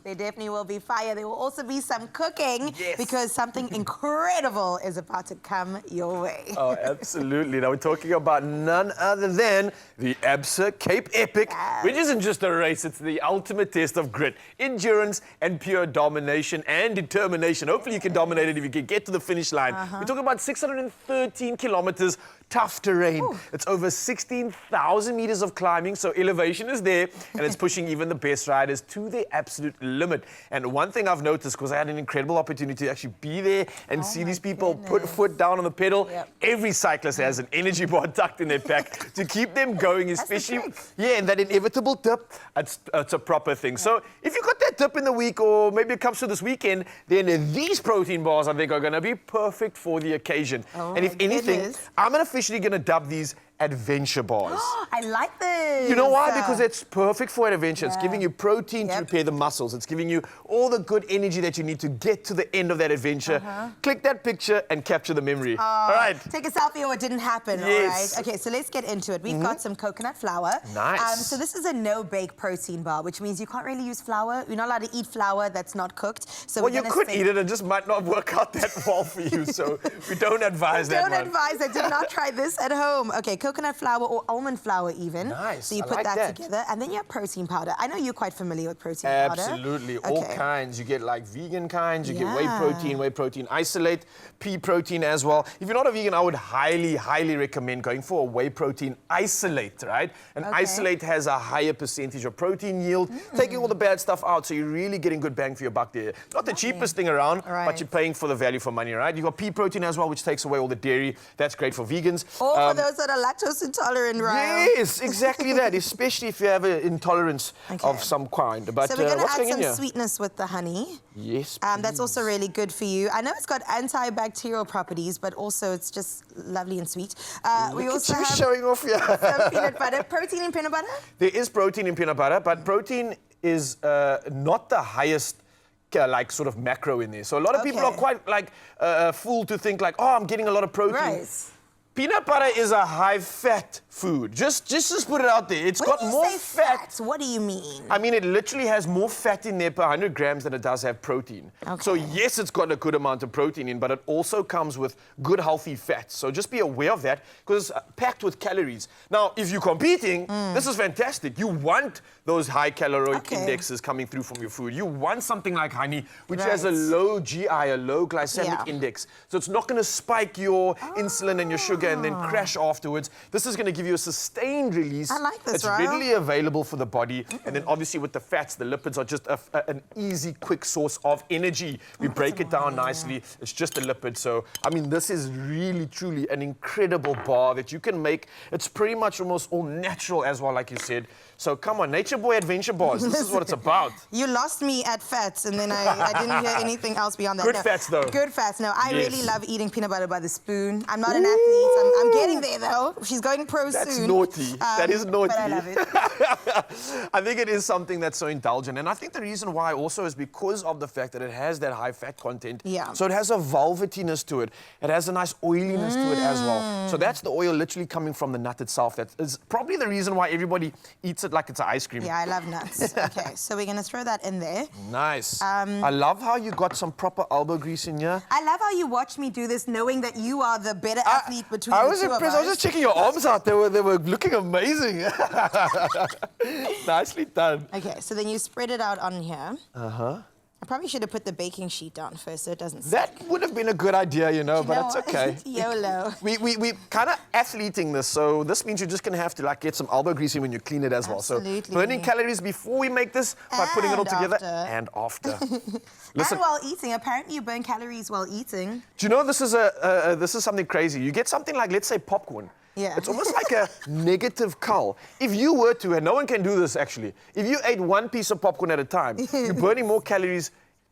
There definitely will be fire. There will also be some cooking because something incredible is about to come your way. Oh, absolutely. Now we're talking about none other than the Absa Cape Epic, which isn't just a race, it's the ultimate test of grit, endurance, and pure domination and determination. Hopefully you can dominate it if you can get to the finish line. We're talking about 613 kilometers, tough terrain. Ooh. It's over 16,000 meters of climbing, so elevation is there, and it's pushing even the best riders to their absolute limit. And one thing I've noticed, because I had an incredible opportunity to actually be there and see these people put foot down on the pedal, every cyclist has an energy bar tucked in their pack to keep them going, especially, and that inevitable dip, it's a proper thing. So if you got that dip in the week, or maybe it comes to this weekend, then these protein bars, I think, are going to be perfect for the occasion. And if anything, I'm officially going to dub these adventure bars. I like this. You know why? Because it's perfect for an adventure. It's giving you protein to repair the muscles. It's giving you all the good energy that you need to get to the end of that adventure. Click that picture and capture the memory. All right. Take a selfie or it didn't happen. All right. Okay, so let's get into it. We've got some coconut flour. Nice. So this is a no-bake protein bar, which means you can't really use flour. You're not allowed to eat flour that's not cooked. So well, you could eat it. It just might not work out that well for you. So we don't advise that. Don't advise that. Do not try this at home. Okay, coconut flour or almond flour even. Nice. So you put that together, and then you have protein powder. I know you're quite familiar with protein powder. Absolutely. All kinds. You get like vegan kinds, you get whey protein isolate, pea protein as well. If you're not a vegan, I would highly, highly recommend going for a whey protein isolate, right? And isolate has a higher percentage of protein yield, taking all the bad stuff out, so you're really getting good bang for your buck there. Not the cheapest thing around, but you're paying for the value for money, right? You've got pea protein as well, which takes away all the dairy. That's great for vegans. Or for those that are lactose intolerant, right? Yes, exactly that, especially if you have an intolerance of some kind. But so we're going to add some sweetness with the honey. Yes, that's also really good for you. I know it's got antibacterial properties, but also it's just lovely and sweet. We also have showing off here. some peanut butter. Protein in peanut butter? There is protein in peanut butter, but protein is not the highest like sort of macro in there. So a lot of people are quite like fooled to think like, oh, I'm getting a lot of protein. Right. Peanut butter is a high-fat food. Just put it out there. It's got more fat. What do you mean? I mean, it literally has more fat in there per 100 grams than it does have protein. So yes, it's got a good amount of protein in, but it also comes with good, healthy fats. So just be aware of that, because it's packed with calories. Now, if you're competing, this is fantastic. You want those high caloric indexes coming through from your food. You want something like honey, which has a low GI, a low glycemic index. So it's not going to spike your insulin and your sugar and then crash afterwards. This is going to give you a sustained release. I like this, It's readily available for the body. And then obviously with the fats, the lipids are just an easy, quick source of energy. We break it down nicely. It's just a lipid. So, I mean, this is really, truly an incredible bar that you can make. It's pretty much almost all natural as well, like you said. So come on, Nature Boy Adventure Bars. This is what it's about. You lost me at fats, and then I didn't hear anything else beyond that. Good fats, though. Good fats. No, I really love eating peanut butter by the spoon. I'm not an athlete. I'm getting there, though. She's going pro soon. That's naughty. That is naughty. But I love it. I think it is something that's so indulgent. And I think the reason why also is because of the fact that it has that high fat content. So it has a velvetiness to it. It has a nice oiliness to it as well. So that's the oil literally coming from the nut itself. That is probably the reason why everybody eats it like it's an ice cream. Yeah, I love nuts. Okay, so we're going to throw that in there. Nice. I love how you got some proper elbow grease in here. I love how you watch me do this knowing that you are the better athlete between the two of us. I was impressed. I was just checking your arms out. They were looking amazing. Nicely done. Okay, so then you spread it out on here. I probably should have put the baking sheet down first so it doesn't stick. That would have been a good idea, but it's okay. YOLO. We kind of athleting this, so this means you're just going to have to like get some elbow grease in when you clean it as well. So burning calories before we make this by putting it all together and after. Listen, and while eating. Apparently you burn calories while eating. Do you know this is something crazy? You get something like, let's say, popcorn. It's almost like a negative cull. If you were to, and no one can do this actually, if you ate one piece of popcorn at a time, you're burning more calories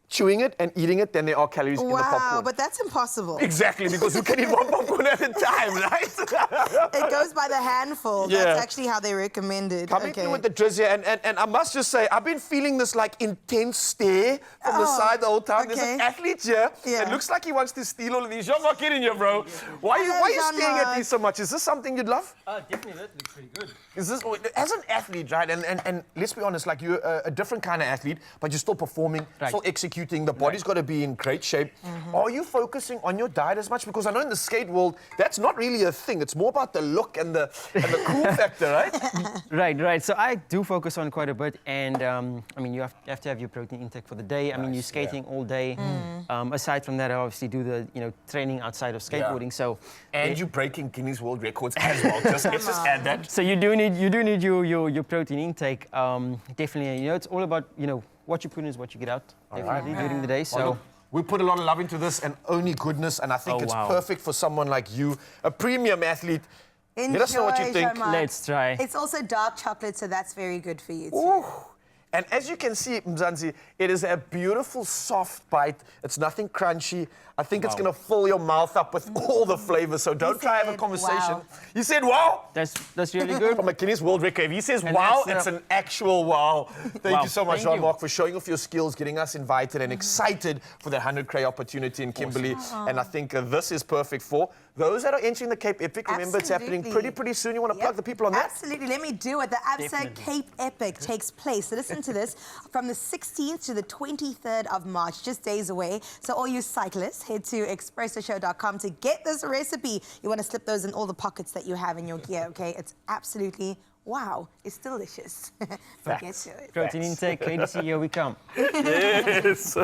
chewing it and eating it than there are calories in the Wow, popcorn. but that's impossible. Exactly, because you can eat one popcorn at a time, right? It goes by the handful. Yeah. That's actually how they recommend it. Coming through with the drizzy, and I must just say, I've been feeling this like intense stare from the side the whole time. There's an athlete here. Yeah. It looks like he wants to steal all of these. You're not kidding you, bro. Why are you staring at these so much? Is this something you'd love? Definitely, that looks pretty good. Is this, as an athlete, right? And let's be honest, like you're a different kind of athlete, but you're still performing, still executing. The body's got to be in great shape. Are you focusing on your diet as much? Because I know in the skate world, that's not really a thing. It's more about the look and the cool factor, right? Right. So I do focus on quite a bit, and I mean, you have to have your protein intake for the day. I mean, you're skating all day. Aside from that, I obviously do the training outside of skateboarding. So and you're breaking Guinness World Records as well. Let's just add that. So you do need your protein intake. Definitely, it's all about what you put in is what you get out. Definitely during the day. So. Well, look, we put a lot of love into this and only goodness, and I think it's perfect for someone like you, a premium athlete. Let us know what you think. Let's try. It's also dark chocolate, so that's very good for you too. Ooh. And as you can see, Mzansi, it is a beautiful, soft bite. It's nothing crunchy. I think it's going to fill your mouth up with all the flavors. So don't try to have a conversation. Wow. You said wow? That's really good. From a Guinness World Record. If he says And wow, that's, it's an actual wow. Thank you so much, Thank you. Jean-Marc, for showing off your skills, getting us invited and excited for the 100 Cray opportunity in Kimberley. And I think this is perfect for those that are entering the Cape Epic. Remember, it's happening pretty soon. You want to plug the people on that? Absolutely. Let me do it. The Absa Cape Epic takes place. So listen to this. From the 16th to the 23rd of March, just days away. So all you cyclists, head to expressoshow.com to get this recipe. You want to slip those in all the pockets that you have in your gear, okay? It's absolutely, wow, it's delicious. Get to it. Protein intake, KDC, here we come. Yes.